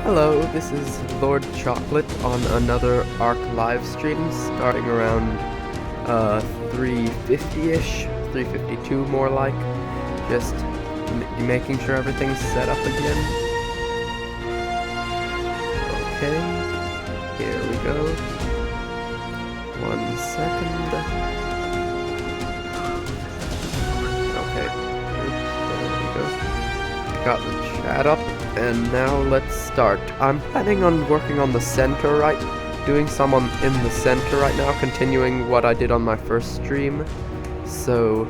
Hello, this is Lord Chocolate on another ARK live stream starting around 3:50-ish, 3:52 more like. Just making sure everything's set up again. Okay, here we go. 1 second. Okay, there we go. Got the chat up. And now let's start. I'm planning on working on the center doing some in the center right now, continuing what I did on my first stream. So,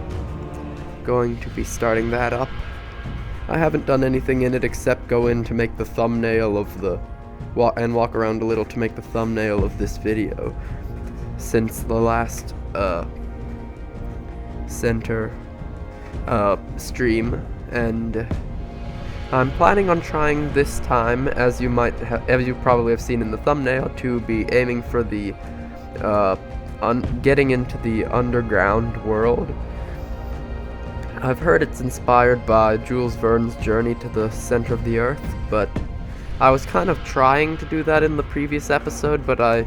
going to be starting that up. I haven't done anything in it except go in to make the thumbnail of and walk around a little to make the thumbnail of this video. Since the last, center, stream, and I'm planning on trying this time, as you probably have seen in the thumbnail, to be aiming for the getting into the underground world. I've heard it's inspired by Jules Verne's journey to the center of the earth, but I was kind of trying to do that in the previous episode, but I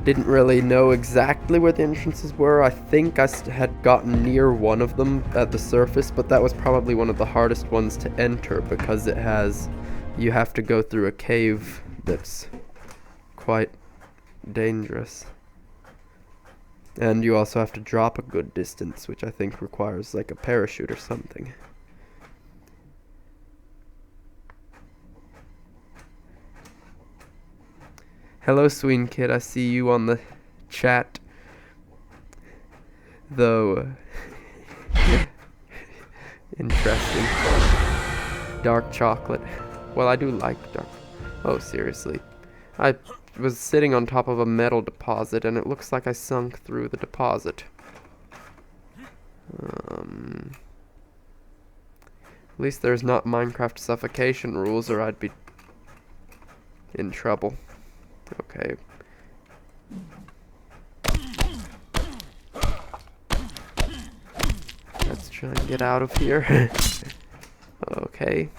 didn't really know exactly where the entrances were. I think I had gotten near one of them at the surface, but that was probably one of the hardest ones to enter because you have to go through a cave that's quite dangerous. And you also have to drop a good distance, which I think requires like a parachute or something. Hello, Sween Kid. I see you on the chat. Though, interesting. Dark chocolate. Well, I do like dark. Oh, seriously. I was sitting on top of a metal deposit, and it looks like I sunk through the deposit. At least there's not Minecraft suffocation rules, or I'd be in trouble. Okay. Let's try and get out of here. Okay.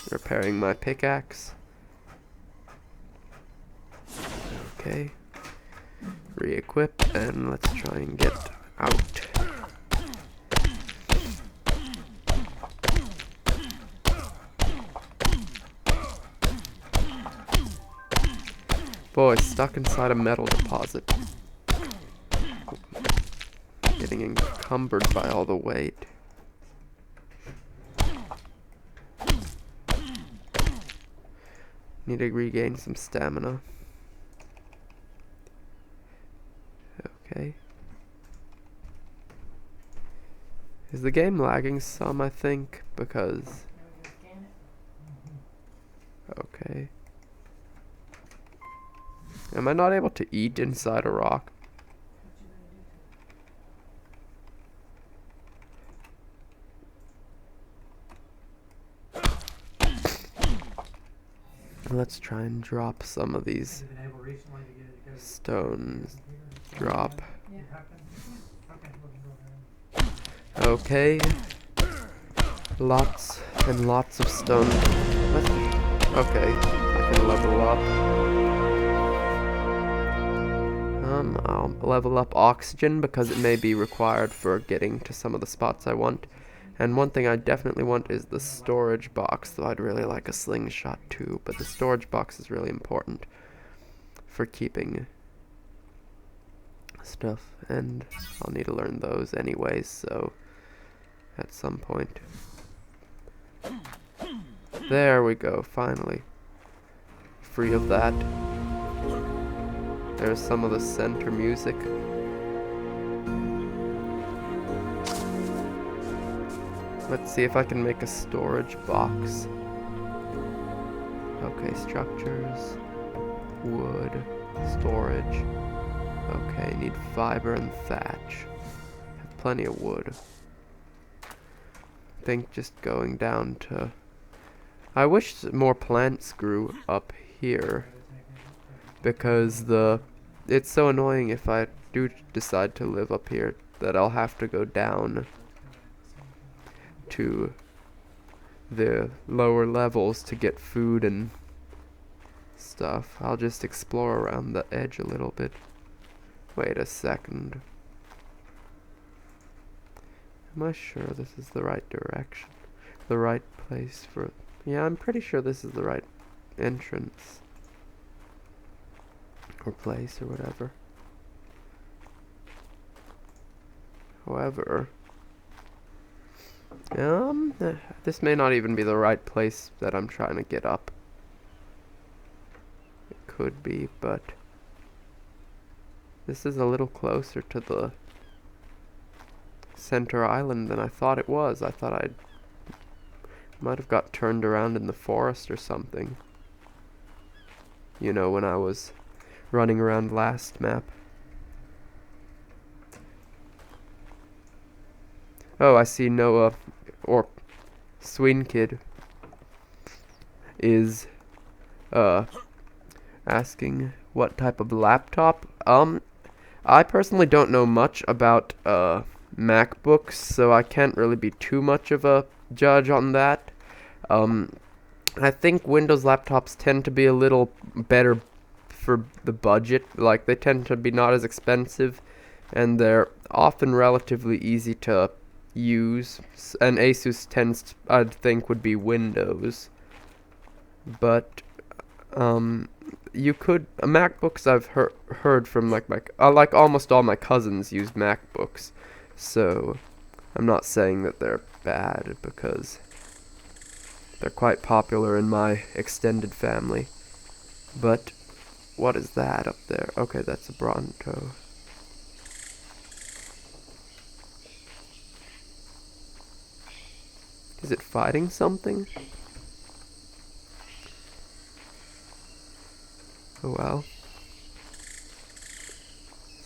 Repairing my pickaxe. Okay. Re-equip, and let's try and get out. Boy, stuck inside a metal deposit. Getting encumbered by all the weight. Need to regain some stamina. Okay. Is the game lagging some, I think? Because... Okay. Am I not able to eat inside a rock? Let's try and drop some of these stones. Drop. Okay. Lots and lots of stone. Okay, I can level up. I'll level up oxygen because it may be required for getting to some of the spots I want. And one thing I definitely want is the storage box, though I'd really like a slingshot too, but the storage box is really important for keeping stuff, and I'll need to learn those anyways, so at some point. There we go, finally. Free of that. There's some of the center music. Let's see if I can make a storage box. Okay, structures, wood, storage. Okay, need fiber and thatch. Have plenty of wood. I think just going down to... I wish more plants grew up here, because it's so annoying if I do decide to live up here that I'll have to go down to the lower levels to get food and stuff. I'll just explore around the edge a little bit. Wait a second. Am I sure this is the right direction? The right place for... Yeah, I'm pretty sure this is the right entrance. Or place, or whatever. However... this may not even be the right place that I'm trying to get up. It could be, but... This is a little closer to the center island than I thought it was. I thought I might have got turned around in the forest or something. You know, when I was running around last map. Oh, I see Noah, or Sween Kid, is asking what type of laptop. I personally don't know much about MacBooks, so I can't really be too much of a judge on that. I think Windows laptops tend to be a little better for the budget. Like, they tend to be not as expensive, and they're often relatively easy to use. And Asus tends, I'd think, would be Windows. But you could MacBooks. I've heard from like almost all my cousins use MacBooks, so I'm not saying that they're bad because they're quite popular in my extended family. But what is that up there? Okay, that's a Bronto. Is it fighting something? Oh well.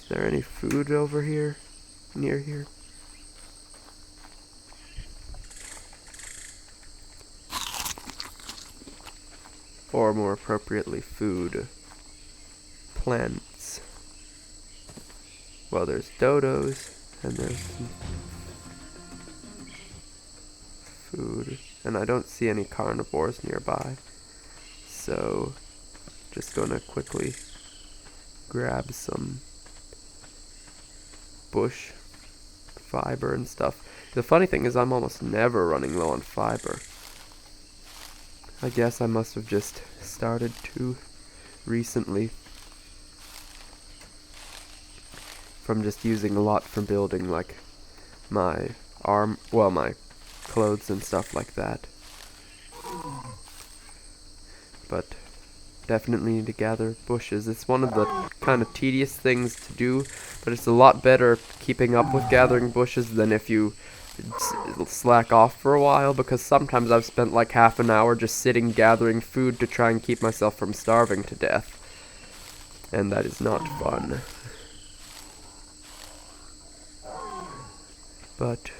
Is there any food over here? Near here? Or more appropriately, food. Plants. Well, there's dodos, and there's some food. And I don't see any carnivores nearby. So, just gonna quickly grab some bush fiber and stuff. The funny thing is I'm almost never running low on fiber. I guess I must have just started too recently from just using a lot for building like my my clothes and stuff like that. But definitely need to gather bushes. It's one of the kind of tedious things to do, but it's a lot better keeping up with gathering bushes than if you slack off for a while, because sometimes I've spent like half an hour just sitting gathering food to try and keep myself from starving to death. And that is not fun. But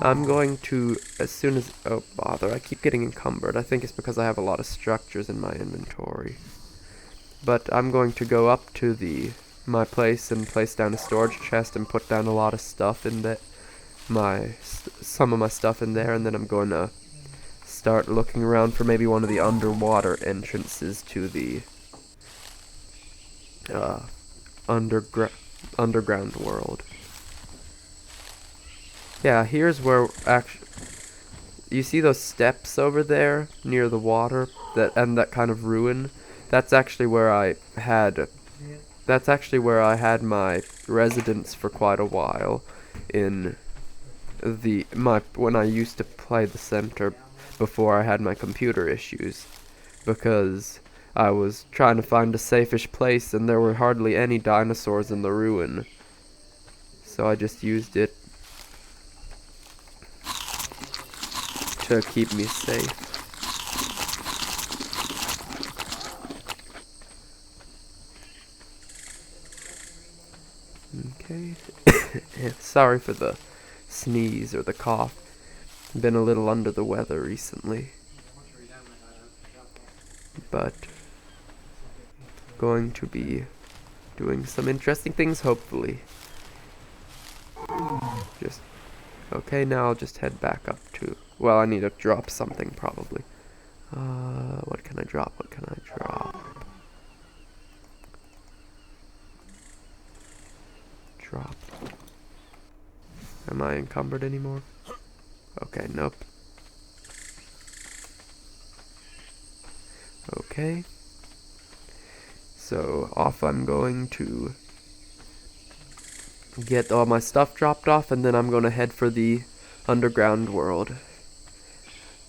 I'm going to, as soon as... Oh, bother, I keep getting encumbered. I think it's because I have a lot of structures in my inventory. But I'm going to go up to my place and place down a storage chest and put down a lot of stuff in that. Some of my stuff in there, and then I'm going to start looking around for maybe one of the underwater entrances to the underground world. Yeah, here's where actually you see those steps over there near the water and that kind of ruin. That's actually where I had my residence for quite a while in when I used to play the center before I had my computer issues, because I was trying to find a safe-ish place and there were hardly any dinosaurs in the ruin, so I just used it to keep me safe. Okay. Sorry for the sneeze or the cough. Been a little under the weather recently. But going to be doing some interesting things, hopefully. Okay, now I'll just head back up to Well, I need to drop something probably. What can I drop? What can I drop? Drop. Am I encumbered anymore? Okay, nope. Okay. So, off I'm going to get all my stuff dropped off, and then I'm going to head for the underground world.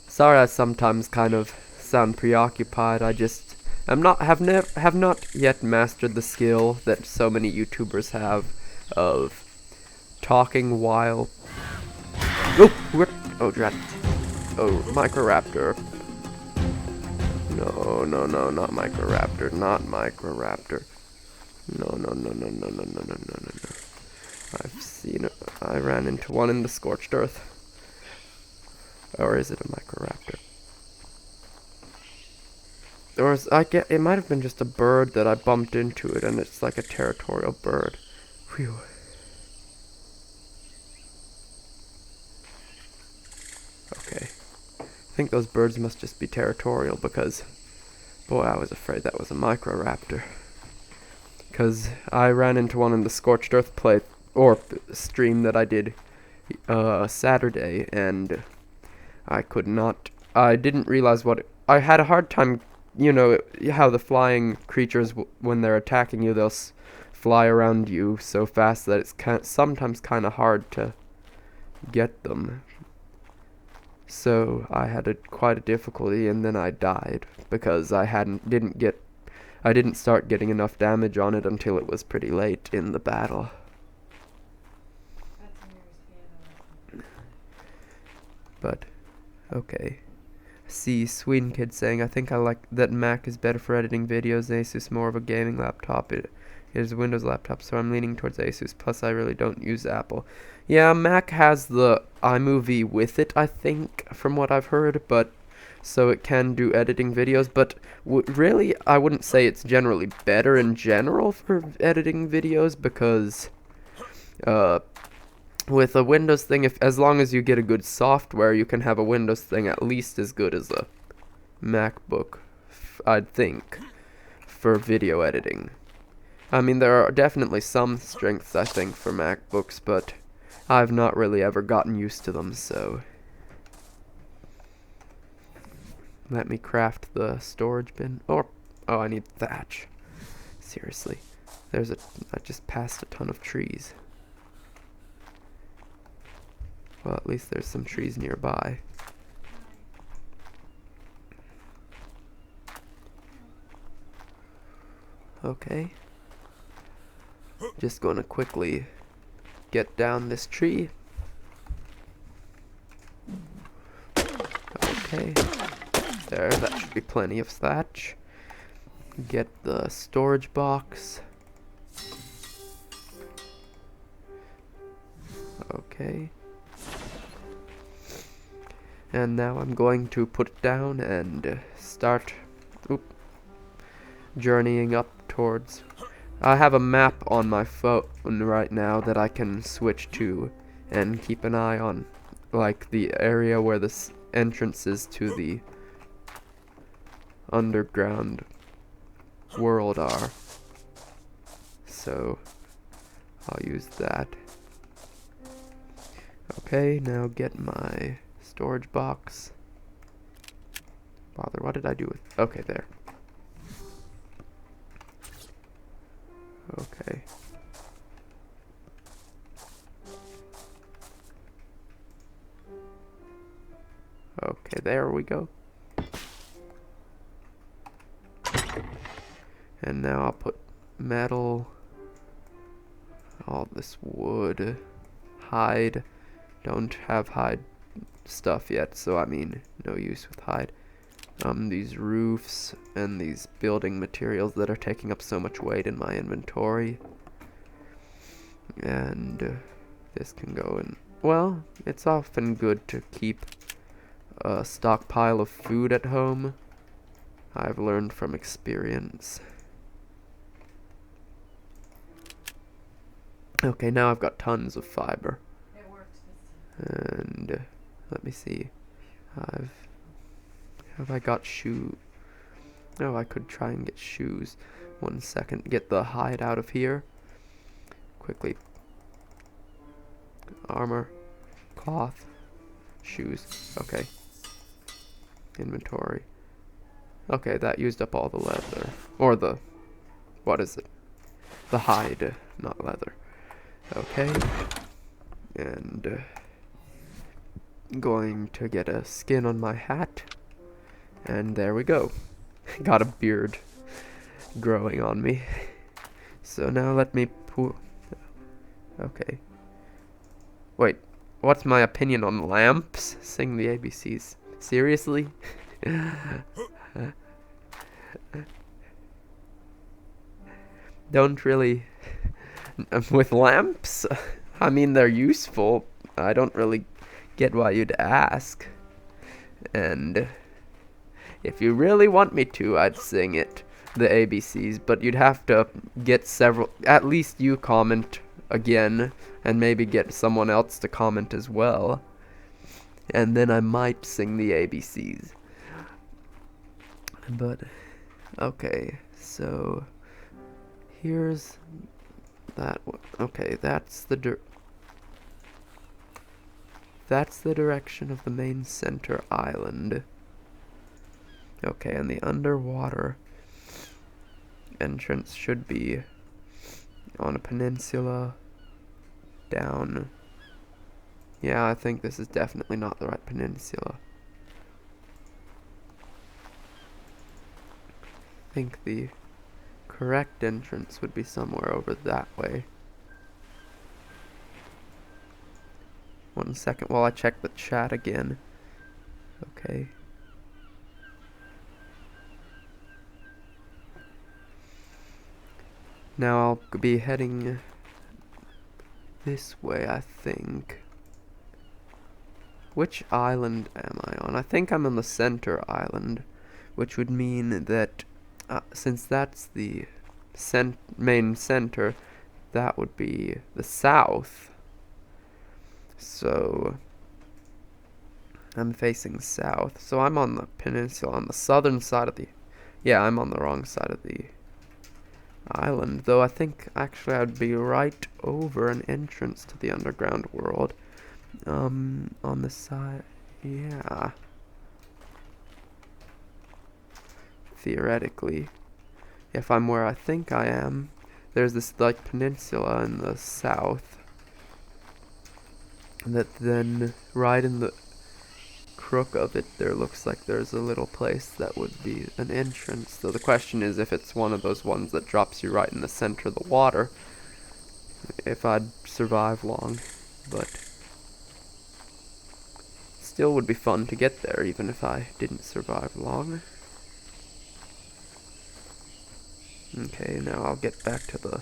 Sorry I sometimes kind of sound preoccupied. I just have not yet mastered the skill that so many YouTubers have of talking while drat. Oh, Microraptor. No, no, no, not Microraptor, not Microraptor. No, no, no, no, no, no, no, no, no, no, no. I've seen it. I ran into one in the scorched earth. Or is it a Microraptor? Or it might have been just a bird that I bumped into it, and it's like a territorial bird. Phew. Okay. I think those birds must just be territorial because, boy, I was afraid that was a Microraptor. Because I ran into one in the Scorched Earth stream that I did Saturday, and I didn't realize I had a hard time, how the flying creatures, when they're attacking you, they'll fly around you so fast that it's sometimes kind of hard to get them. So I had quite a difficulty, and then I died because I didn't start getting enough damage on it until it was pretty late in the battle. But, okay. See, Sweden Kid saying, I think I like that Mac is better for editing videos, Asus more of a gaming laptop. It is a Windows laptop, so I'm leaning towards Asus, plus I really don't use Apple. Yeah, Mac has the iMovie with it, I think, from what I've heard, but so it can do editing videos, but really, I wouldn't say it's generally better in general for editing videos, because with a Windows thing, as long as you get a good software, you can have a Windows thing at least as good as a MacBook, I'd think, for video editing. I mean, there are definitely some strengths, I think, for MacBooks, but I've not really ever gotten used to them, so let me craft the storage bin. Oh, I need thatch. Seriously. I just passed a ton of trees. Well, at least there's some trees nearby. Okay. Just gonna quickly get down this tree. Okay. There, that should be plenty of thatch. Get the storage box. Okay. And now I'm going to put it down and start journeying up towards... I have a map on my phone right now that I can switch to and keep an eye on, like the area where the entrance is to the underground world are. So I'll use that. Okay, now get my storage box. Bother, what did I do with... Okay, there. Okay. Okay, there we go. And now I'll put metal, all this wood, hide. Don't have hide stuff yet, so I mean, no use with hide. These roofs and these building materials that are taking up so much weight in my inventory. And this can go in. Well, it's often good to keep a stockpile of food at home. I've learned from experience. Okay, now I've got tons of fiber. It worked. And let me see. Have I got shoe? Oh, I could try and get shoes. 1 second. Get the hide out of here. Quickly. Armor. Cloth. Shoes. Okay. Inventory. Okay, that used up all the leather. Or the... What is it? The hide, not leather. Okay. And... going to get a skin on my hat. And there we go. Got a beard growing on me. So now let me pull... Okay. Wait, what's my opinion on lamps? Sing the ABCs. Seriously? Don't really... With lamps? I mean, they're useful. I don't really get why you'd ask. And if you really want me to, I'd sing it, the ABCs, but you'd have to get several... At least you comment again, and maybe get someone else to comment as well. And then I might sing the ABCs. But, okay, so... Here's that one. Okay, that's the direction of the main center island. Okay, and the underwater entrance should be on a peninsula down. Yeah, I think this is definitely not the right peninsula. I think the correct entrance would be somewhere over that way. 1 second while I check the chat again. Okay. Now I'll be heading this way, I think. Which island am I on? I think I'm on the center island, which would mean that since that's the main center, that would be the south. So I'm facing south. So I'm on the peninsula, on the southern side of the... Yeah, I'm on the wrong side of the island, though I think actually I'd be right over an entrance to the underground world. On the side... Yeah. Theoretically, if I'm where I think I am, there's this like peninsula in the south that then right in the crook of it there looks like there's a little place that would be an entrance. So the question is if it's one of those ones that drops you right in the center of the water, if I'd survive long, but still would be fun to get there even if I didn't survive long. Okay, now I'll get back to the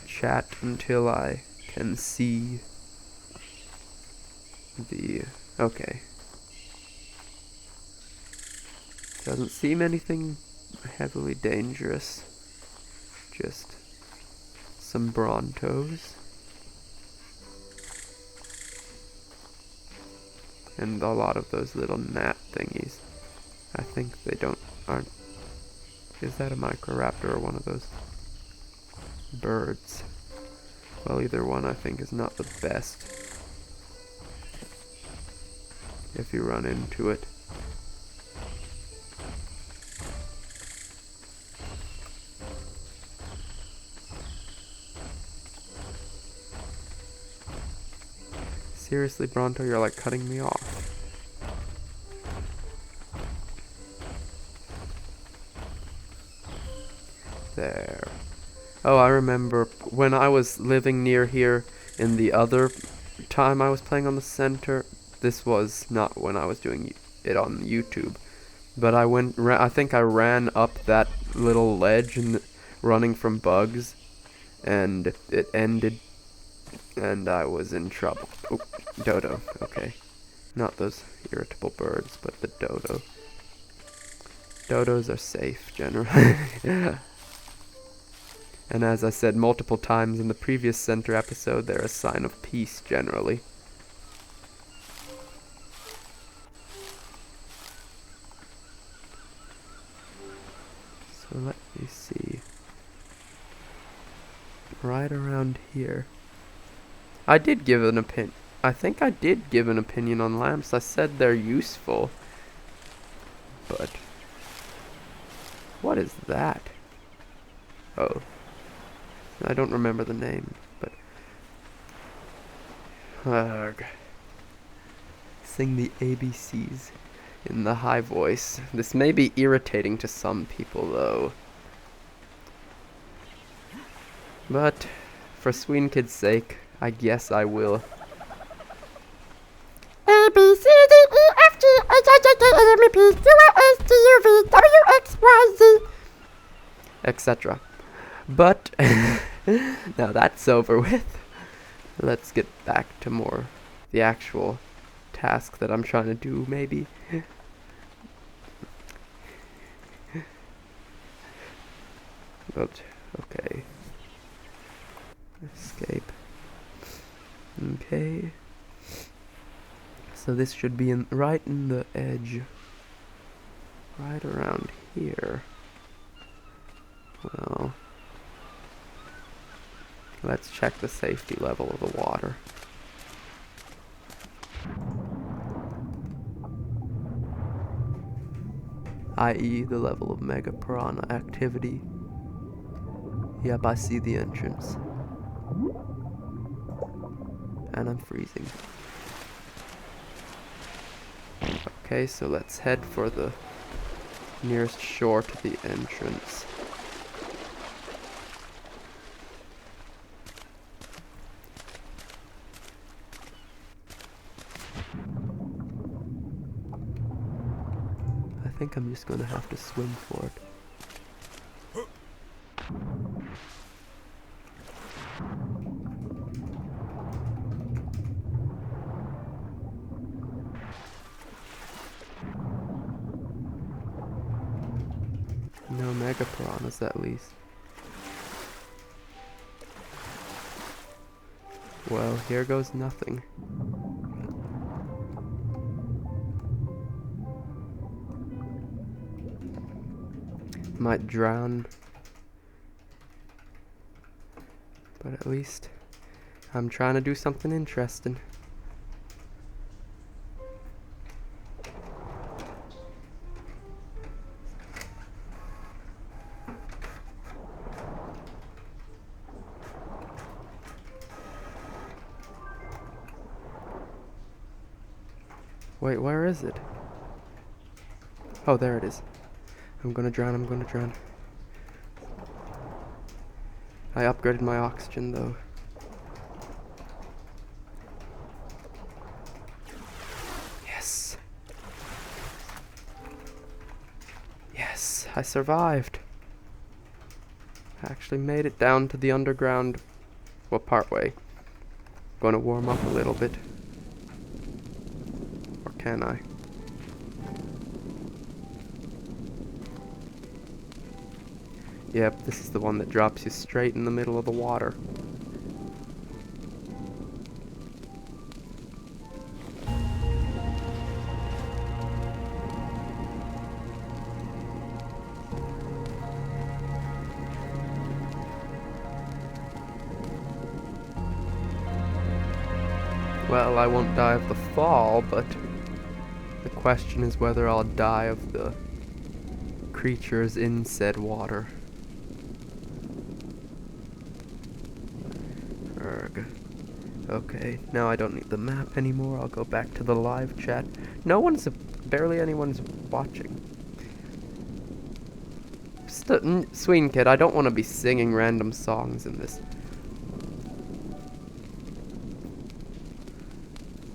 chat until I can see the... Okay. Doesn't seem anything heavily dangerous. Just some Brontos. And a lot of those little gnat thingies. I think they aren't... Is that a Microraptor or one of those birds? Well, either one I think is not the best if you run into it. Seriously, Bronto, you're like cutting me off. There. Oh, I remember when I was living near here in the other time I was playing on the center. This was not when I was doing it on YouTube. But I think I ran up that little ledge and running from bugs. And it ended. And I was in trouble. Oh, dodo. Okay. Not those irritable birds, but the dodo. Dodos are safe, generally. And as I said multiple times in the previous center episode, they're a sign of peace, generally. So let me see. Right around here. I did give an opinion. I think I did give an opinion on lamps. I said they're useful. But what is that? Oh. I don't remember the name, but ugh. Sing the ABCs in the high voice. This may be irritating to some people though. But for Sween Kid's sake, I guess I will. A B C D E F G H I J K L M N P Q R S T U V W X Y Z, etc. But now that's over with. Let's get back to more the actual task that I'm trying to do, maybe. But okay. Escape. Okay. So this should be right in the edge. Right around here. Well, let's check the safety level of the water. I.e. the level of Mega Piranha activity. Yep, I see the entrance. And I'm freezing. Okay, so let's head for the nearest shore to the entrance. I think I'm just gonna have to swim for it. No Mega Piranhas at least. Well, here goes nothing. Might drown. But at least I'm trying to do something interesting. Wait, where is it? Oh, there it is. I'm gonna drown, I'm gonna drown. I upgraded my oxygen though. Yes! Yes, I survived. I actually made it down to the underground, well, partway. Gonna warm up a little bit. Or can I? Yep, this is the one that drops you straight in the middle of the water. Well, I won't die of the fall, but the question is whether I'll die of the creatures in said water. Erg. Okay, now I don't need the map anymore. I'll go back to the live chat. Barely anyone's watching. Sween Kid, I don't want to be singing random songs in this.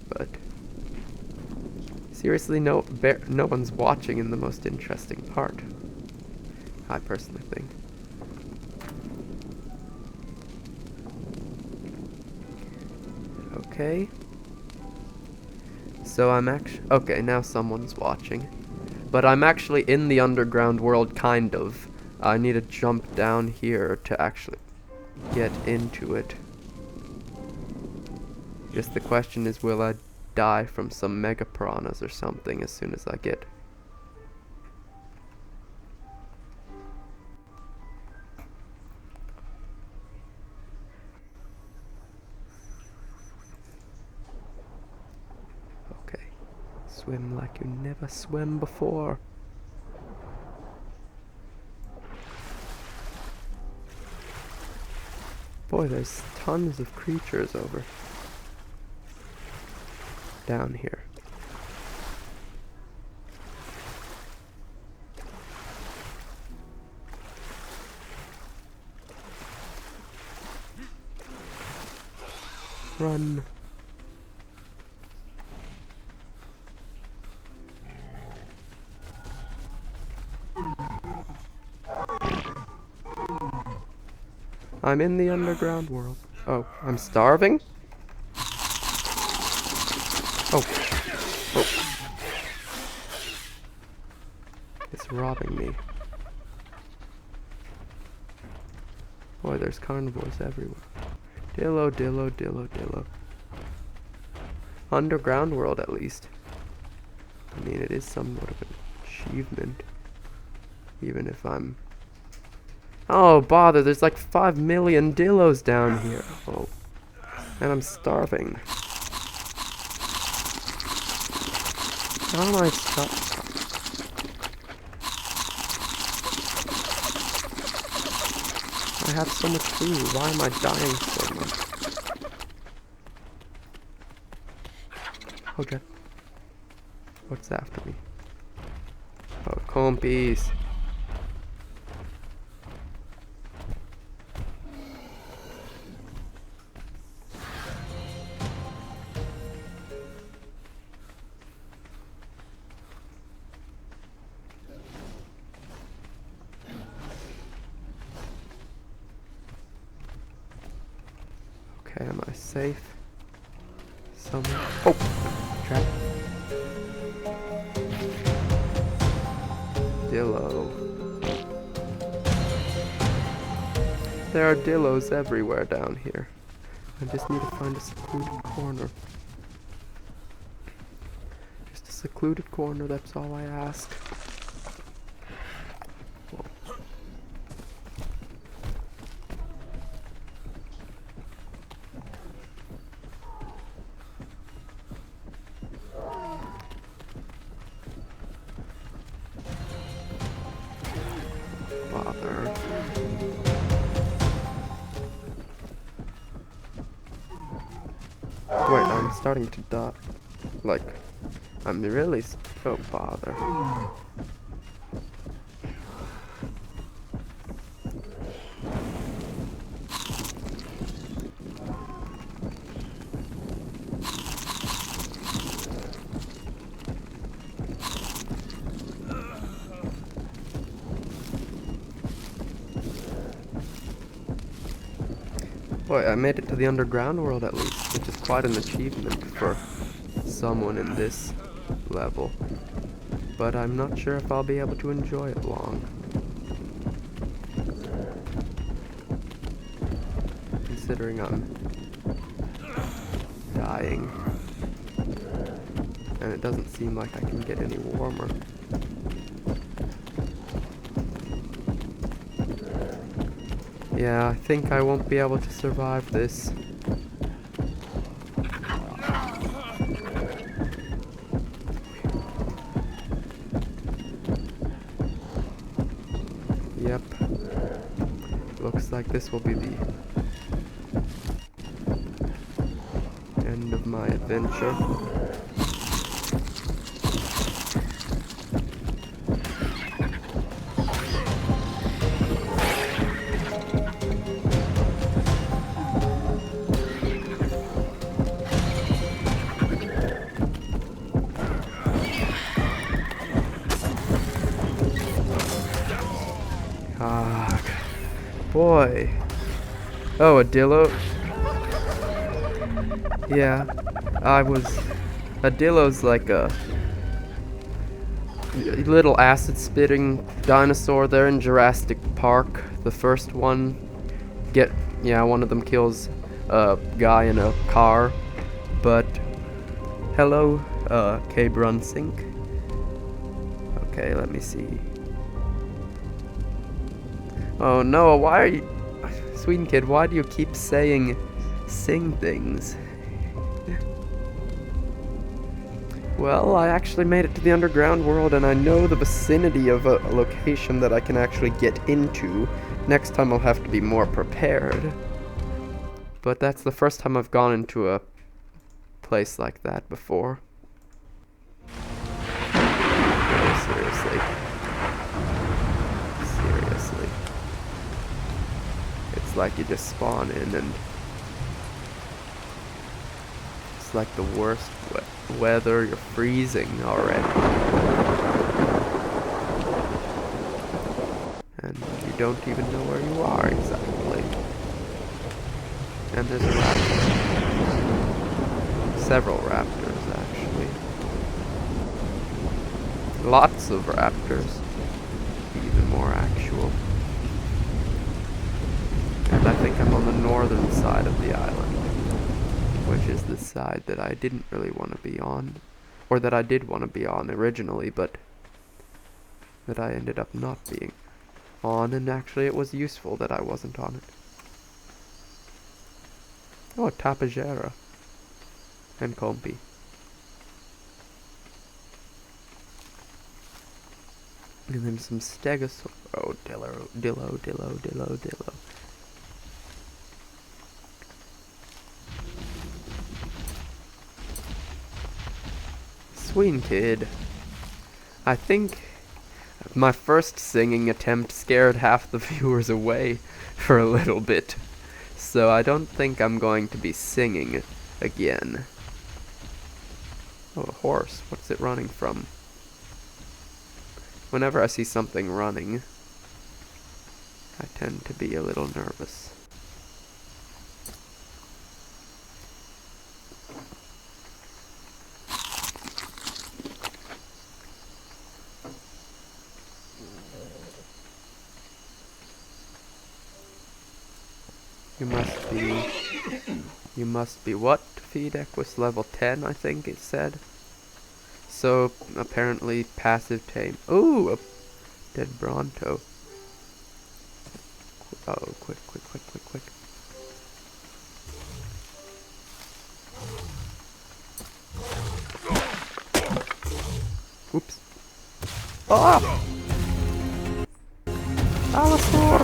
But seriously, no one's watching in the most interesting part. I personally think. Okay. So I'm actually... Okay, now someone's watching. But I'm actually in the underground world, kind of. I need to jump down here to actually get into it. Just the question is, will I die from some Mega Piranhas or something as soon as I get... Swim like you never swam before. Boy, there's tons of creatures over down here. Run. I'm in the underground world. Oh, I'm starving? Oh. Oh. It's robbing me. Boy, there's carnivores everywhere. Dillo, dillo, dillo, dillo. Underground world, at least. I mean, it is somewhat of an achievement. Even if I'm... Oh, bother, there's like 5 million dillos down here. Oh. And I'm starving. How am I I have so much food. Why am I dying so much? Okay. What's after me? Oh, compies. Okay, am I safe? Somewhere? Oh! Trap. Dillo. There are dillos everywhere down here. I just need to find a secluded corner. Just a secluded corner, that's all I ask. Bother. Wait, I'm starting to die. Like, I'm really oh bother. Boy, I made it to the underground world at least, which is quite an achievement for someone in this level. But I'm not sure if I'll be able to enjoy it long. Considering I'm dying. And it doesn't seem like I can get any warmer. Yeah, I think I won't be able to survive this. Yep. Looks like this will be the end of my adventure. Ah, boy. Oh, a dillo. Yeah, a dillo's like a little acid-spitting dinosaur there in Jurassic Park. The first one. One of them kills a guy in a car. But, hello, K. Brunsink. Okay, let me see. Oh no, why are you... Sweden kid, why do you keep sing things? Well, I actually made it to the underground world, and I know the vicinity of a location that I can actually get into. Next time I'll have to be more prepared. But that's the first time I've gone into a place like that before. No, seriously. Seriously. It's like you just spawn in and it's like the worst weather. You're freezing already. And you don't even know where you are exactly. And there's a raptor. Several raptors, actually. Lots of raptors. Even more actual. And I think I'm on the northern side of the island, which is the side that I didn't really want to be on. Or that I did want to be on originally, but that I ended up not being on, and actually it was useful that I wasn't on it. Oh, Tapejara. And Compi. And then some Stegosaur. Oh, Dillo. Sween Kid. I think my first singing attempt scared half the viewers away for a little bit. So I don't think I'm going to be singing again. Oh, a horse. What's it running from? Whenever I see something running, I tend to be a little nervous. You must be what? Feed Equus level 10, I think it said. So, apparently passive tame. Ooh, a dead Bronto. Oh, quick. Oops. Ah! Allosaur.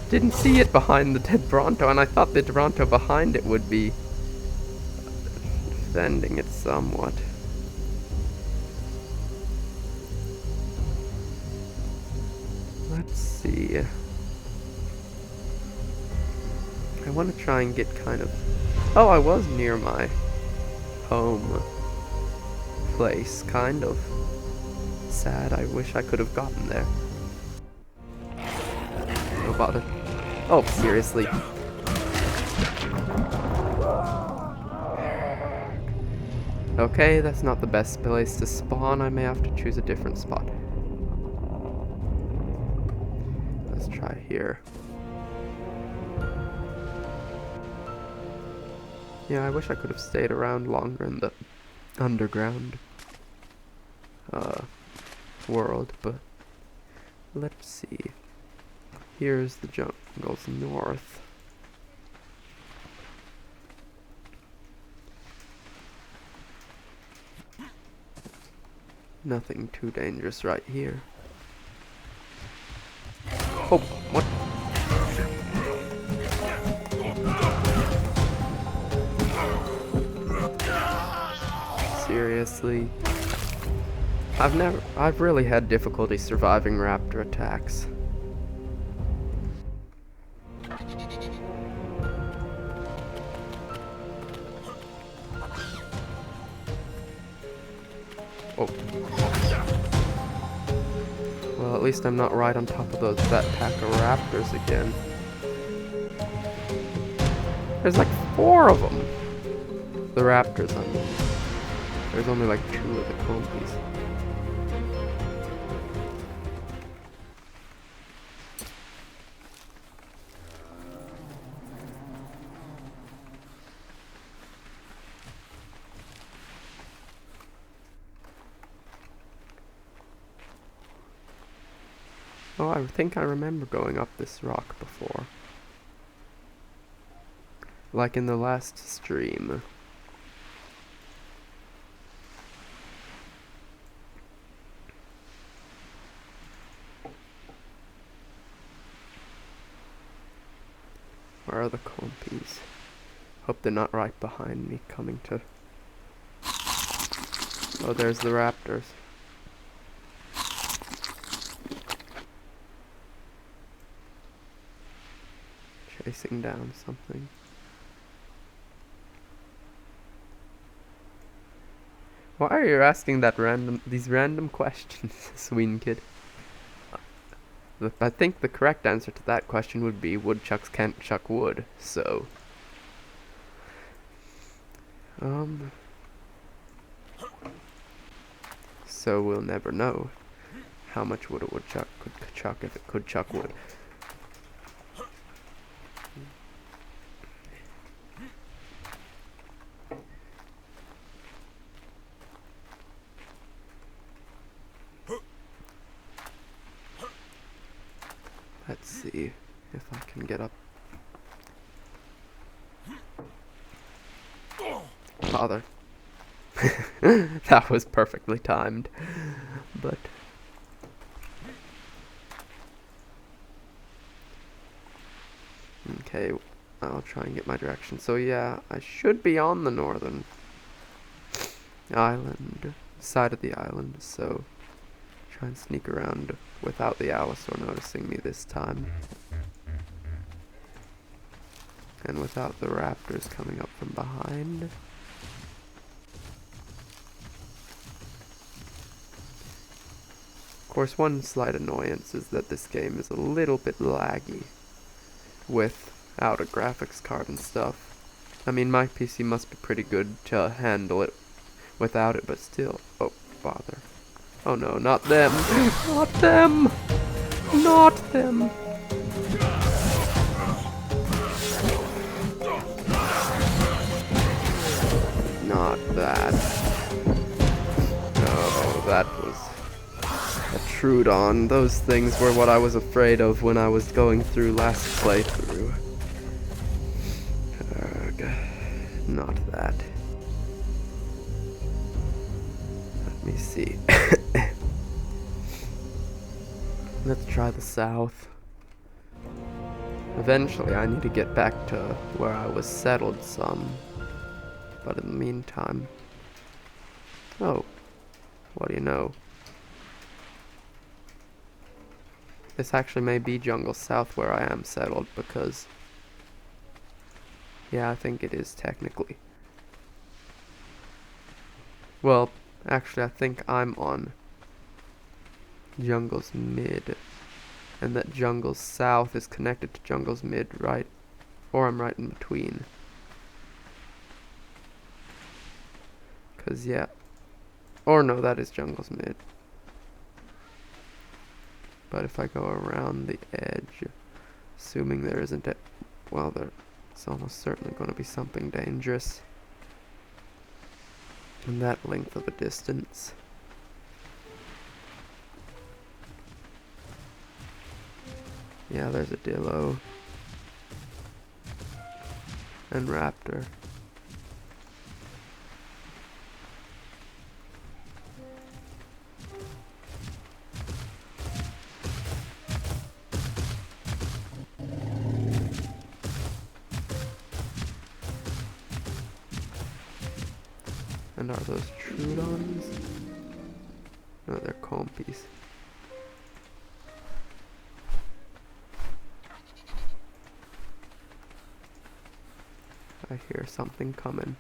Didn't see it behind the dead Bronto, and I thought the Bronto behind it would be defending it somewhat. Let's see. I want to try and get kind of... Oh, I was near my home place, kind of. Sad, I wish I could have gotten there. No bother. Oh, seriously. Okay, that's not the best place to spawn. I may have to choose a different spot. Let's try here. Yeah, I wish I could have stayed around longer in the underground world, but let's see. Here's the jungles north. Nothing too dangerous right here. Oh, what? Seriously? I've really had difficulty surviving raptor attacks. Oh. Well, at least I'm not right on top of that pack of raptors again. There's like 4 of them. The raptors, I mean. There's only like 2 of the compies. Oh, I think I remember going up this rock before. like in the last stream. Where are the compies? Hope they're not right behind me coming to... Oh, there's the raptors. Chasing down something. Why are you asking these random questions, Sween Kid? I think the correct answer to that question would be woodchucks can't chuck wood, so... So we'll never know how much wood a woodchuck could chuck if it could chuck wood. Let's see if I can get up. Father. That was perfectly timed. But... Okay, I'll try and get my direction. So yeah, I should be on the northern island, side of the island, so try and sneak around without the Allosaur noticing me this time. And without the raptors coming up from behind. Of course, one slight annoyance is that this game is a little bit laggy without a graphics card and stuff. I mean, my PC must be pretty good to handle it without it, but still. Oh, bother. Oh no, not them! Not them! Not them! Not that. Oh, that was a Trudon. Those things were what I was afraid of when I was going through last playthrough. Ugh. Not that. Let me see. Let's try the south. Eventually, I need to get back to where I was settled some. But in the meantime... Oh. What do you know? This actually may be Jungle South where I am settled, because... Yeah, I think it is technically. Well, actually I think I'm on Jungle's Mid, and that Jungle's South is connected to Jungle's Mid, right? Or I'm right in between. Cause yeah. Or no, that is Jungle's Mid. But if I go around the edge, assuming there isn't a... Well, there's almost certainly going to be something dangerous in that length of a distance. Yeah, there's a Dillo. And Raptor. And are those Trudons? No, they're compies. I hear something coming.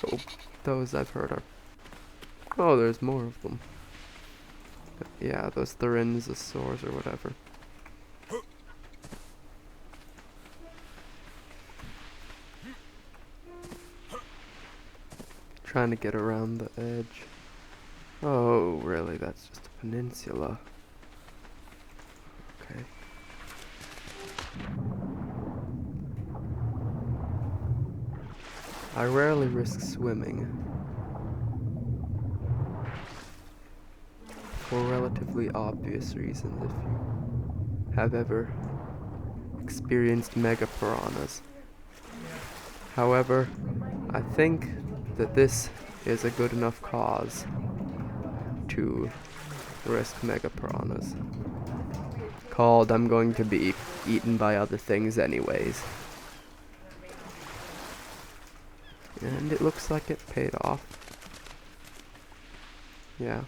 Oh, those I've heard are... Oh, there's more of them. But yeah, those Therenzosaurs or whatever. Trying to get around the edge. Oh, really? That's just a peninsula. Okay. I rarely risk swimming. For relatively obvious reasons. If you have ever experienced mega piranhas. However, I think that this is a good enough cause to risk mega piranhas. Called I'm going to be eaten by other things anyways. And it looks like it paid off. Yeah.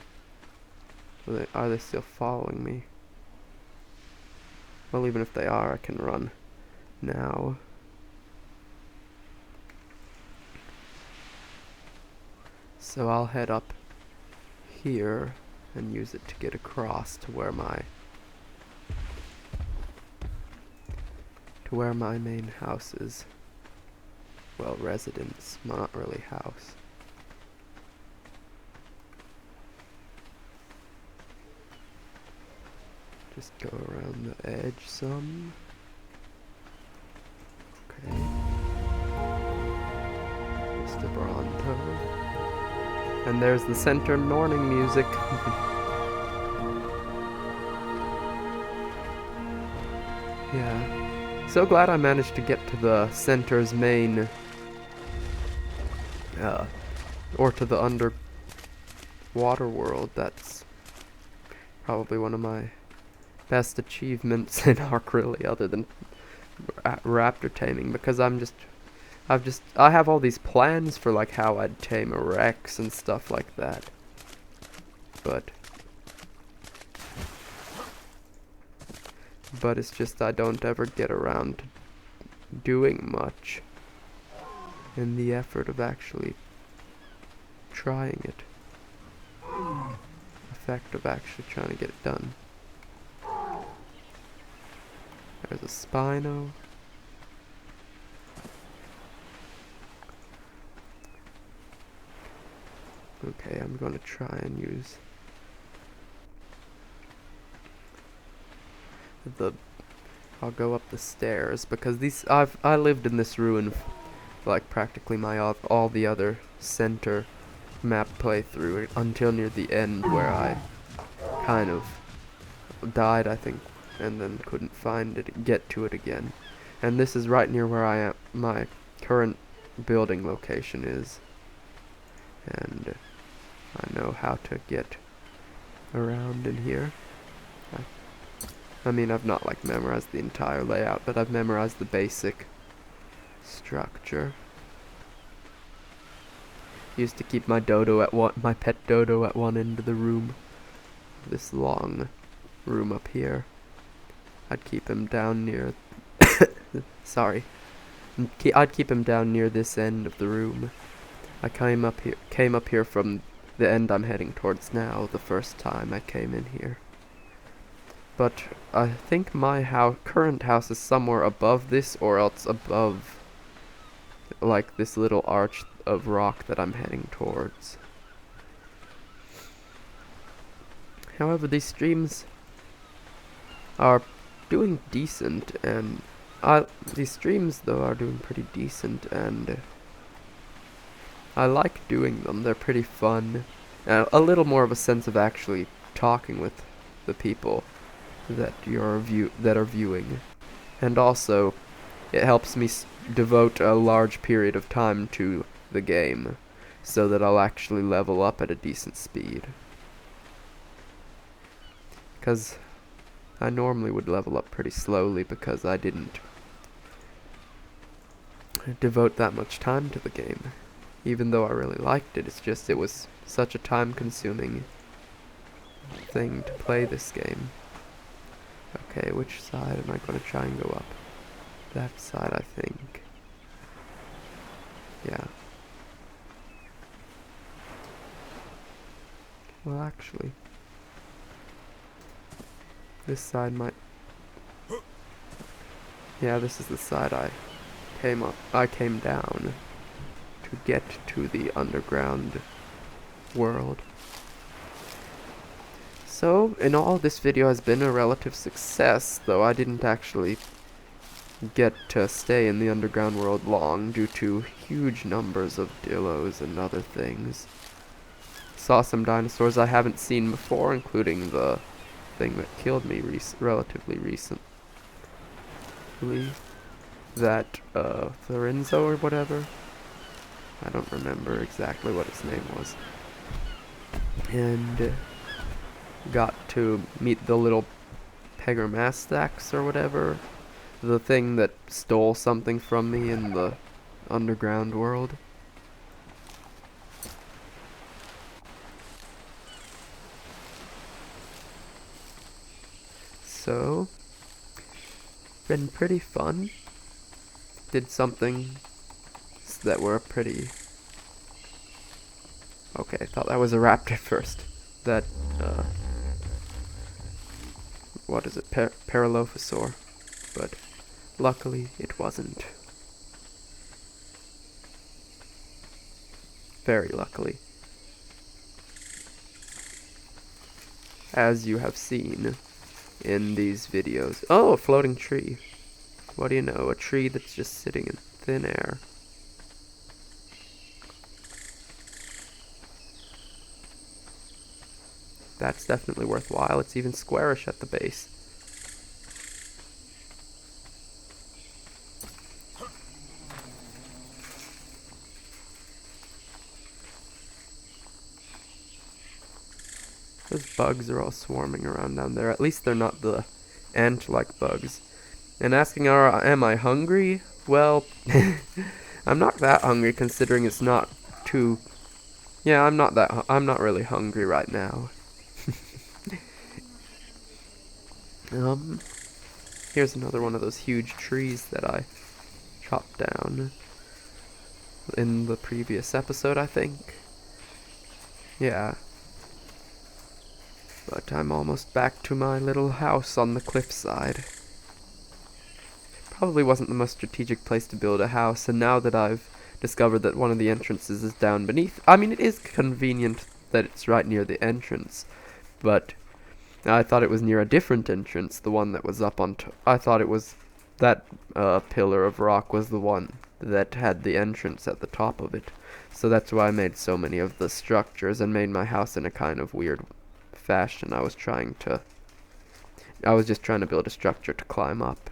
Are they still following me? Well, even if they are, I can run now. So I'll head up here and use it to get across to where my main house is. Well, residence, not really house. Just go around the edge some. Okay. Mr. Bronto. And there's the center morning music. Yeah. So glad I managed to get to the center's main, or to the underwater world. That's probably one of my best achievements in ARK, really, other than raptor taming, because I have all these plans for like how I'd tame a Rex and stuff like that. But it's just I don't ever get around to doing much in the effort of actually trying it. Effect of actually trying to get it done. There's a Spino. Okay, I'm gonna try and use I'll go up the stairs because I lived in this ruin like practically all the other center map playthrough until near the end, where I kind of died, I think, and then couldn't get to it again. And this is right near where my current building location is. And I know how to get around in here. I mean, I've not like memorized the entire layout, but I've memorized the basic structure. Used to keep my my pet dodo at one end of the room. This long room up here. I'd keep him down near sorry. I'd keep him down near this end of the room. I came up here from the end I'm heading towards now, the first time I came in here. But I think my current house is somewhere above this, or else above like this little arch of rock that I'm heading towards. However, these streams are doing decent, and these streams though are doing pretty decent, and I like doing them. They're pretty fun, and a little more of a sense of actually talking with the people that are viewing, and also it helps me devote a large period of time to the game, so that I'll actually level up at a decent speed. Because I normally would level up pretty slowly because I didn't devote that much time to the game. Even though I really liked it, it was such a time-consuming thing to play this game. Okay, which side am I going to try and go up? That side, I think. Yeah. Well, actually, this side might... Yeah, this is the side I came down to get to the underground world. So, in all, this video has been a relative success, though I didn't actually get to stay in the underground world long due to huge numbers of dillos and other things. Saw some dinosaurs I haven't seen before, including the thing that killed me relatively recently. That, Lorenzo or whatever. I don't remember exactly what his name was. And got to meet the little Pegarmastax or whatever. The thing that stole something from me in the underground world. So, been pretty fun. Did something that were pretty... Okay, I thought that was a raptor first. That, what is it? Paralophosaur. But luckily, it wasn't. Very luckily. As you have seen in these videos. Oh, a floating tree. What do you know? A tree that's just sitting in thin air. That's definitely worthwhile. It's even squarish at the base. Those bugs are all swarming around down there. At least they're not the ant-like bugs. And asking, am I hungry? Well, I'm not that hungry considering it's not too... Yeah, I'm not really hungry right now. Here's another one of those huge trees that I chopped down in the previous episode, I think. Yeah. But I'm almost back to my little house on the cliffside. Probably wasn't the most strategic place to build a house, and now that I've discovered that one of the entrances is down beneath... I mean, it is convenient that it's right near the entrance, but I thought it was near a different entrance, the one that was up on top. I thought it was... that pillar of rock was the one that had the entrance at the top of it. So that's why I made so many of the structures and made my house in a kind of weird fashion. I was just trying to build a structure to climb up.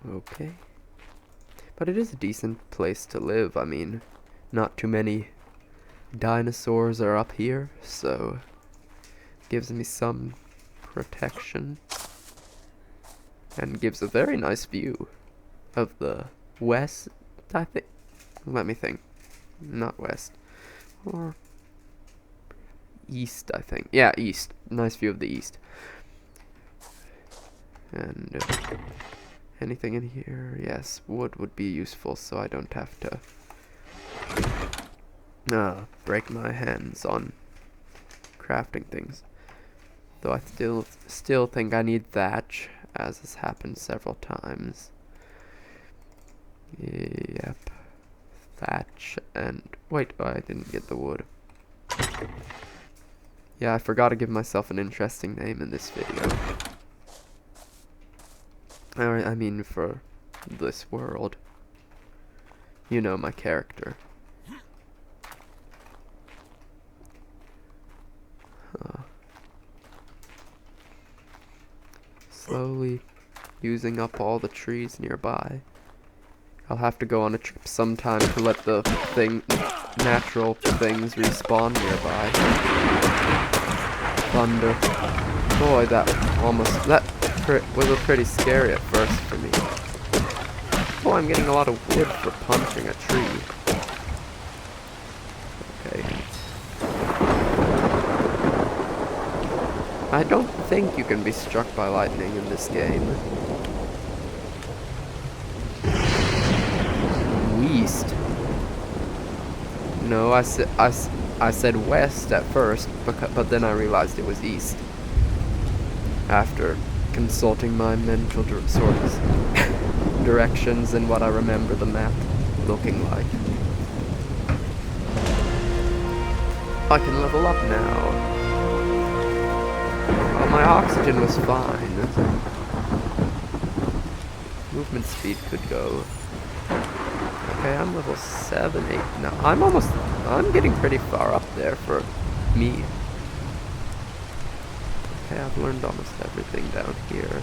Okay. But it is a decent place to live. I mean, not too many dinosaurs are up here, so gives me some protection. And gives a very nice view of the west, I think. Let me think. Not west. Or east, I think. Yeah, east. Nice view of the east. And anything in here? Yes, wood would be useful so I don't have to break my hands on crafting things. Though I still think I need thatch, as has happened several times. Yep. Thatch and... Wait, oh, I didn't get the wood. Yeah, I forgot to give myself an interesting name in this video. I mean, for this world. You know my character. Slowly using up all the trees nearby. I'll have to go on a trip sometime to let the natural things respawn nearby. Thunder. Boy, that was pretty scary at first for me. Oh, I'm getting a lot of wood for punching a tree. Okay. I don't think you can be struck by lightning in this game. East. No, I said west at first, but then I realized it was east. After consulting my mental directions and what I remember the map looking like. I can level up now. Well, my oxygen was fine. Movement speed could go Okay, I'm level 7, 8 now. I'm getting pretty far up there for me. Okay, I've learned almost everything down here.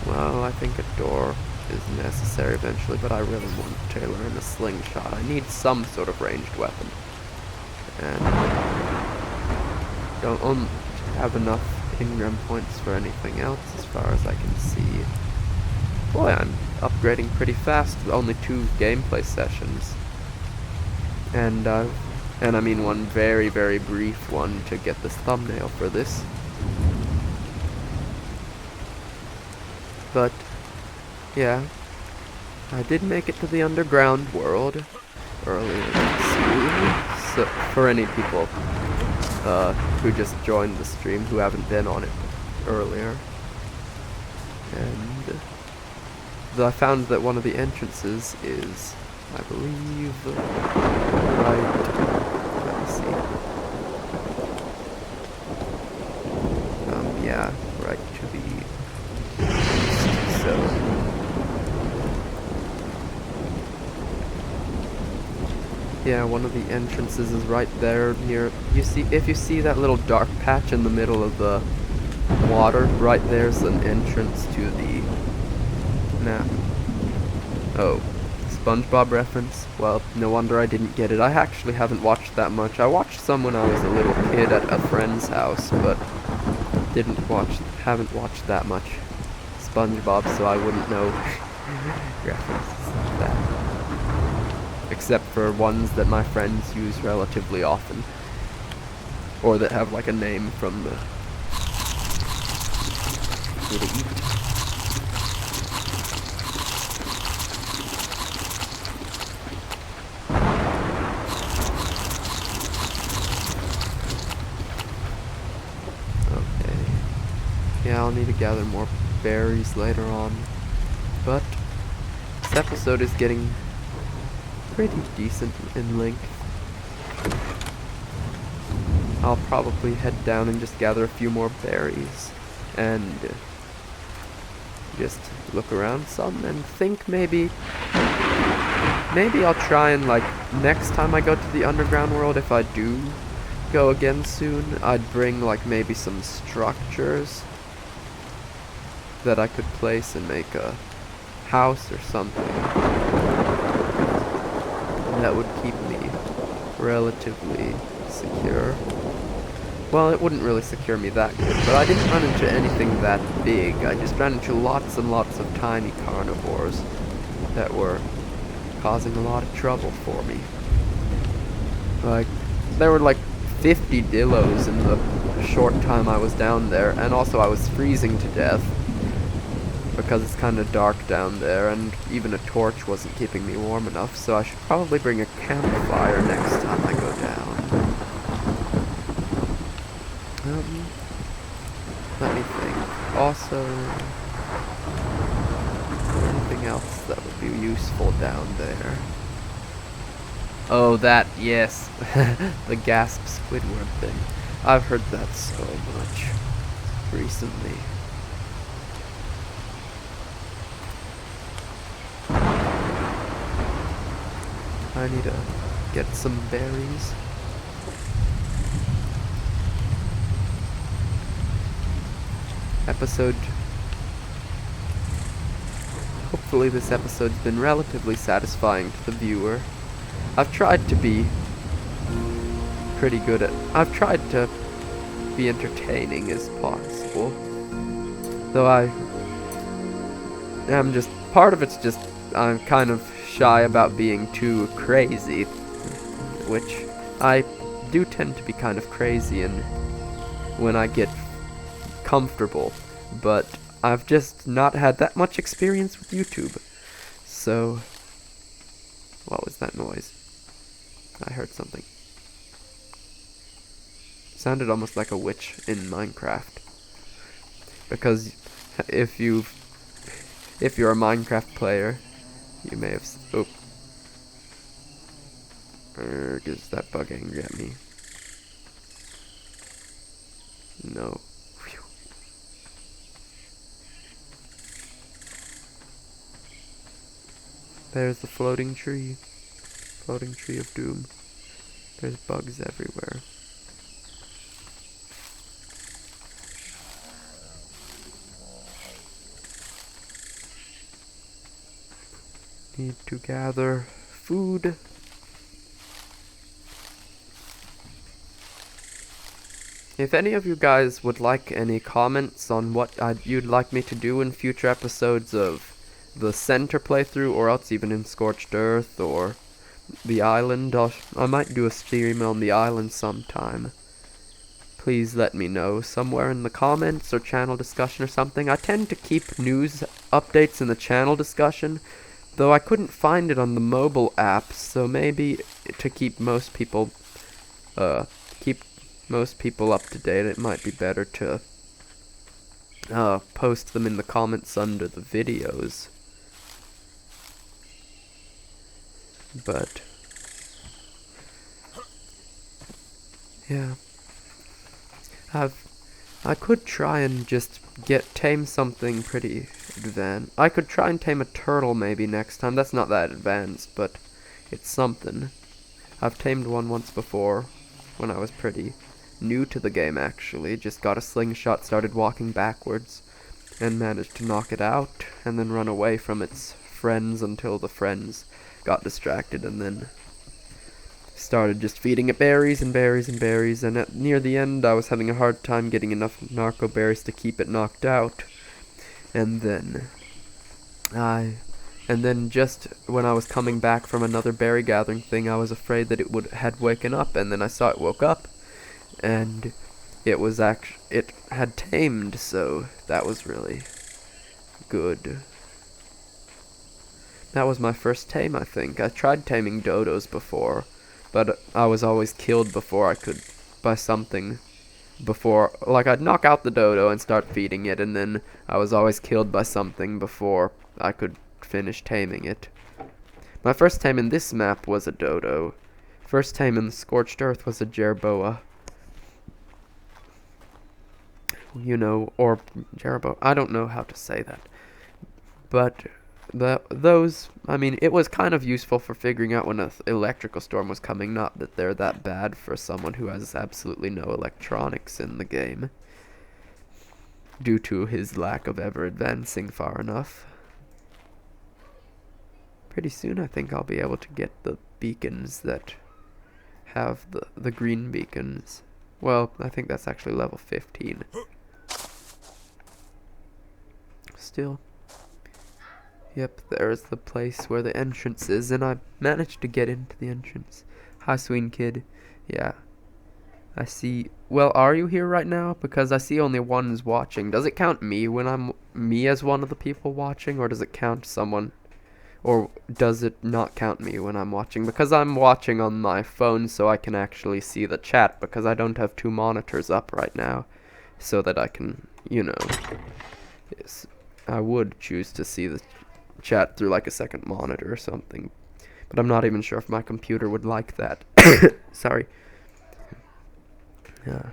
Well, I think a door is necessary eventually, but I really want to learn a slingshot. I need some sort of ranged weapon. And don't have enough engram points for anything else as far as I can see. Boy, I'm upgrading pretty fast with only 2 gameplay sessions. And I mean one very, very brief one to get this thumbnail for this. But, yeah, I did make it to the underground world earlier this year. So, for any people who just joined the stream who haven't been on it earlier. And I found that one of the entrances is, I believe, right, let me see. Yeah, right to the east, so. Yeah, one of the entrances is right there near, if you see that little dark patch in the middle of the water, right there's an entrance to the map. Oh, SpongeBob reference? Well, no wonder I didn't get it. I actually haven't watched that much. I watched some when I was a little kid at a friend's house, but haven't watched that much SpongeBob, so I wouldn't know references like that. Except for ones that my friends use relatively often. Or that have like a name from the food to eat. Okay. Yeah, I'll need to gather more berries later on. But this episode is getting pretty decent in length. I'll probably head down and just gather a few more berries and just look around some and think maybe I'll try and, like, next time I go to the underground world, if I do go again soon, I'd bring, like, maybe some structures that I could place and make a house or something that would keep me relatively secure. Well, it wouldn't really secure me that good, but I didn't run into anything that big. I just ran into lots and lots of tiny carnivores that were causing a lot of trouble for me. Like, there were like 50 dillos in the short time I was down there, and also I was freezing to death because it's kind of dark down there, and even a torch wasn't keeping me warm enough, so I should probably bring a campfire next time I go down. Let me think. Also, anything else that would be useful down there? Oh, that, yes. The gasp Squidward thing. I've heard that so much recently. I need to get some berries. Hopefully this episode's been relatively satisfying to the viewer. I've tried to be I've tried to be entertaining as possible. Though part of it's just, I'm kind of shy about being too crazy, which I do tend to be kind of crazy when I get comfortable, but I've just not had that much experience with YouTube. So, what was that noise? I heard something. Sounded almost like a witch in Minecraft. Because if you're a Minecraft player, you may have is that bug angry at me? No. Phew. There's the floating tree. Floating tree of doom. There's bugs everywhere. Need to gather food. If any of you guys would like any comments on what you'd like me to do in future episodes of the Center playthrough, or else even in Scorched Earth, or the island, I might do a stream on the island sometime. Please let me know somewhere in the comments or channel discussion or something. I tend to keep news updates in the channel discussion, though I couldn't find it on the mobile app, so maybe to keep most people up to date, it might be better to post them in the comments under the videos. But yeah, I could try and just tame something pretty advanced. I could try and tame a turtle maybe next time. That's not that advanced, but it's something. I've tamed one once before when I was pretty new to the game, actually. Just got a slingshot, started walking backwards, and managed to knock it out, and then run away from its friends until the friends got distracted, and then started just feeding it berries and berries and berries, and near the end I was having a hard time getting enough narco berries to keep it knocked out. And then just when I was coming back from another berry gathering thing, I was afraid that it had waken up, and then I saw it woke up, and it had tamed, so that was really good. That was my first tame, I think. I tried taming dodos before, but I was always killed before I could, by something. Like, I'd knock out the dodo and start feeding it, and then I was always killed by something before I could finish taming it. My first tame in this map was a dodo. First tame in the Scorched Earth was a jerboa. Or jerboa. I don't know how to say that. But it was kind of useful for figuring out when an electrical storm was coming. Not that they're that bad for someone who has absolutely no electronics in the game, due to his lack of ever advancing far enough. Pretty soon I think I'll be able to get the beacons that have the green beacons. Well, I think that's actually level 15. Still. Yep, there's the place where the entrance is, and I managed to get into the entrance. Hi, Sween Kid. Yeah. I see. Well, are you here right now? Because I see only one's watching. Does it count me as one of the people watching, or does it count someone? Or does it not count me when I'm watching? Because I'm watching on my phone, so I can actually see the chat, because I don't have 2 monitors up right now, so that I can, I would choose to see the chat through like a second monitor or something, but I'm not even sure if my computer would like that. Sorry. Yeah.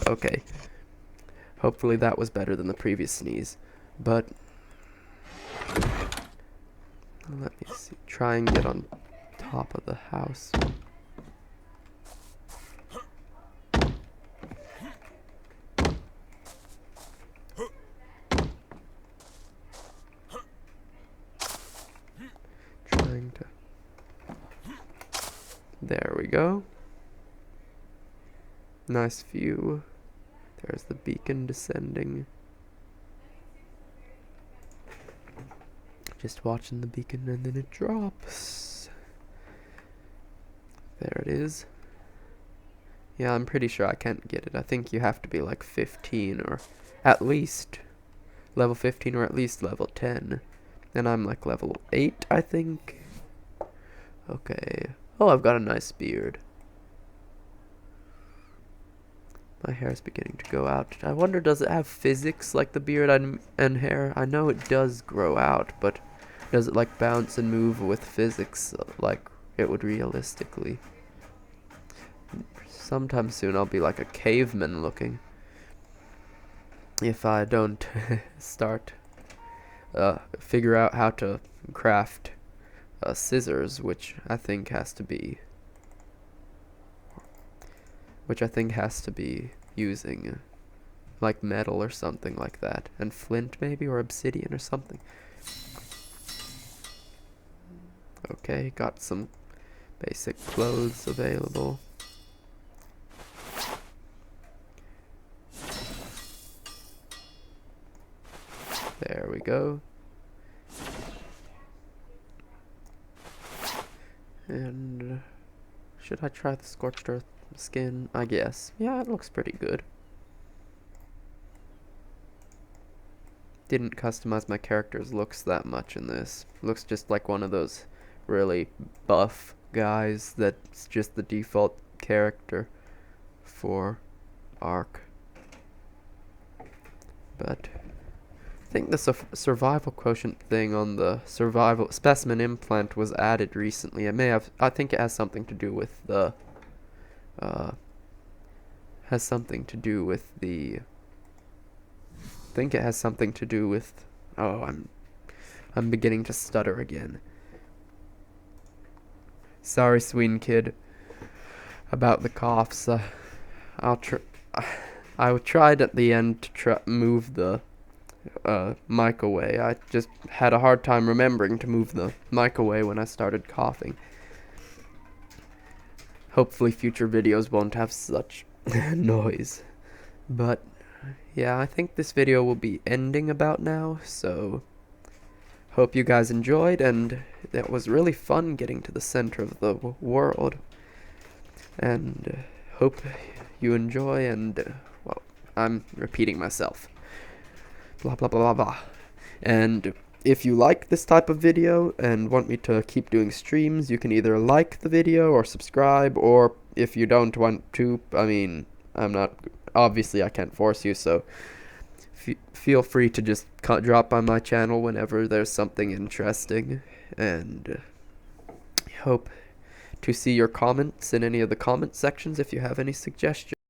Okay. Hopefully that was better than the previous sneeze, but let me see. Try and get on top of the house. There we go. Nice view. There's the beacon descending. Just watching the beacon, and then it drops. There it is. Yeah, I'm pretty sure I can't get it. I think you have to be like 15 or at least level 15 or at least level 10. And I'm like level 8, I think. Okay. Oh, I've got a nice beard. My hair is beginning to go out. I wonder, does it have physics like the beard and hair? I know it does grow out, but does it like bounce and move with physics like it would realistically? Sometime soon I'll be like a caveman looking. if I don't start figure out how to craft scissors, which I think has to be using like metal or something like that, and flint maybe, or obsidian or something. Okay, got some basic clothes available. There we go. And should I try the scorched earth skin? I guess. Yeah, it looks pretty good. Didn't customize my character's looks that much in this. Looks just like one of those really buff guys that's just the default character for ARK. But I think the survival quotient thing on the survival specimen implant was added recently. It may have. I think it has something to do with the. Has something to do with the. I think it has something to do with. Oh, I'm beginning to stutter again. Sorry, Sween Kid, about the coughs. I tried at the end to move the mic away. I just had a hard time remembering to move the mic away when I started coughing. Hopefully future videos won't have such noise. But yeah, I think this video will be ending about now, so hope you guys enjoyed, and it was really fun getting to the center of the world. And hope you enjoy, and well, I'm repeating myself. Blah blah blah blah blah. And if you like this type of video and want me to keep doing streams, you can either like the video or subscribe, or if you don't want to, I mean, obviously I can't force you, so feel free to just drop by my channel whenever there's something interesting, and hope to see your comments in any of the comment sections if you have any suggestions.